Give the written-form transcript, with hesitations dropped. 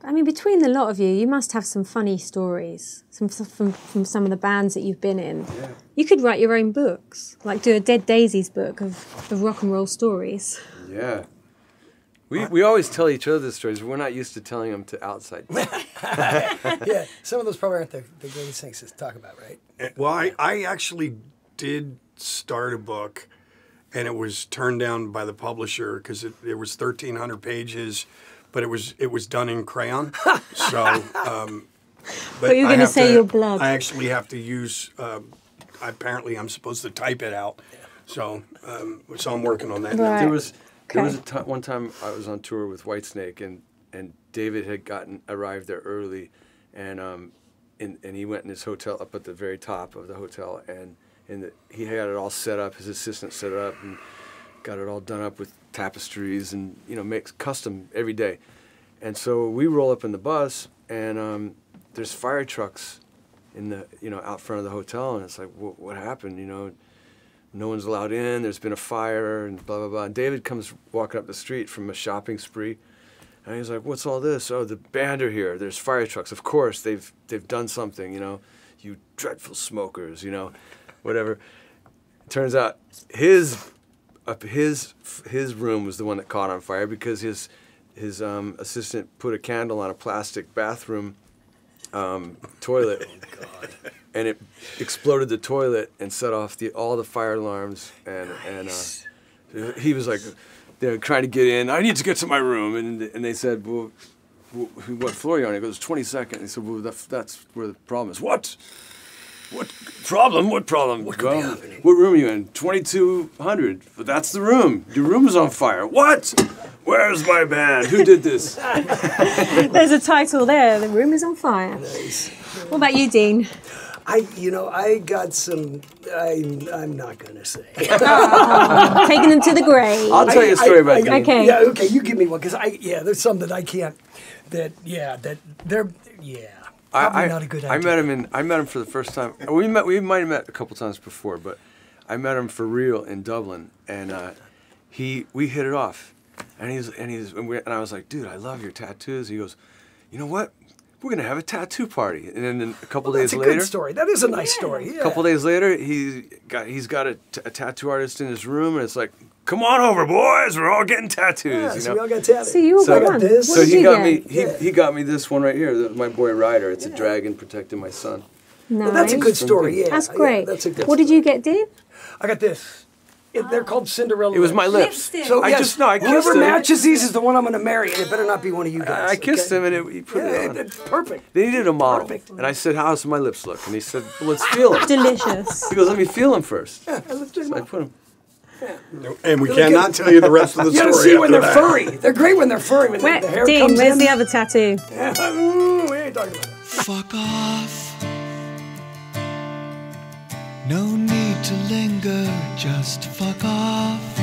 I mean, between the lot of you, you must have some funny stories from some of the bands that you've been in. Yeah. You could write your own books, like do a Dead Daisies book of rock and roll stories. Yeah. We always tell each other the stories, but we're not used to telling them to outside. Yeah, some of those probably aren't the greatest things to talk about, right? Well, I actually did start a book, and it was turned down by the publisher because it was 1,300 pages. But it was done in crayon, so. But you're going to say your blood. I actually have to use. Apparently, I'm supposed to type it out, so I'm working on that. Right. Now. There was one time I was on tour with Whitesnake, and David had arrived there early, and he went in his hotel up at the very top of the hotel, and he had it all set up. His assistant set it up and got it all done up with tapestries and makes custom every day. And so we roll up in the bus, and there's fire trucks in the out front of the hotel, and it's like, what happened? No one's allowed in. There's been a fire and blah blah blah. And David comes walking up the street from a shopping spree, and he's like, what's all this? Oh, the band are here. There's fire trucks. Of course they've done something. You dreadful smokers. Whatever. It turns out his room was the one that caught on fire because his assistant put a candle on a plastic bathroom toilet, and it exploded the toilet and set off all the fire alarms. And he was like, they're trying to get in. I need to get to my room, and they said, well, what floor are you on? He goes, 22nd. He said, well, that's where the problem is. What? What problem? What problem? What could be happening? What room are you in? 2200. But that's the room. Your room is on fire. What? Where's my band? Who did this? There's a title there. The room is on fire. Nice. What about you, Dean? I got some. I'm not gonna say. Taking them to the grave. I'll tell you a story about Dean. Okay. Yeah. Okay. You give me one because there's some that I can't. Probably not a good idea. I met him for the first time. We might have met a couple times before, but I met him for real in Dublin, and we hit it off. And I was like, dude, I love your tattoos. He goes, you know what? We're gonna have a tattoo party. And then a couple days later, that's a good story. That is a nice story. Yeah. A couple days later, he's got a tattoo artist in his room, and it's like, come on over, boys. We're all getting tattoos. Yeah, so we all got tattoos. So you all got this. What So did he you got get? me. He got me this one right here. My boy Ryder. It's a dragon protecting my son. Nice. Well, that's a good story. Yeah, That's great. Yeah, that's a good What did you get, Dean? I got this. They're called Cinderella. It was my lips. Lipstick. So I kissed whoever him. matches these is the one I'm going to marry, and it better not be one of you guys. I kissed him, and he put it on. It's perfect. They needed a model. Perfect. And I said, how's my lips look? And he said, well, let's feel them. Delicious. He goes, let me feel them first. Yeah, let's do So I it. put them. And we cannot tell you the rest of the You story. got to see when they're after that. furry. They're great when they're furry. When the hair Dean, comes where's in. the other tattoo? We ain't talking about that. Fuck off. No need to linger, just fuck off.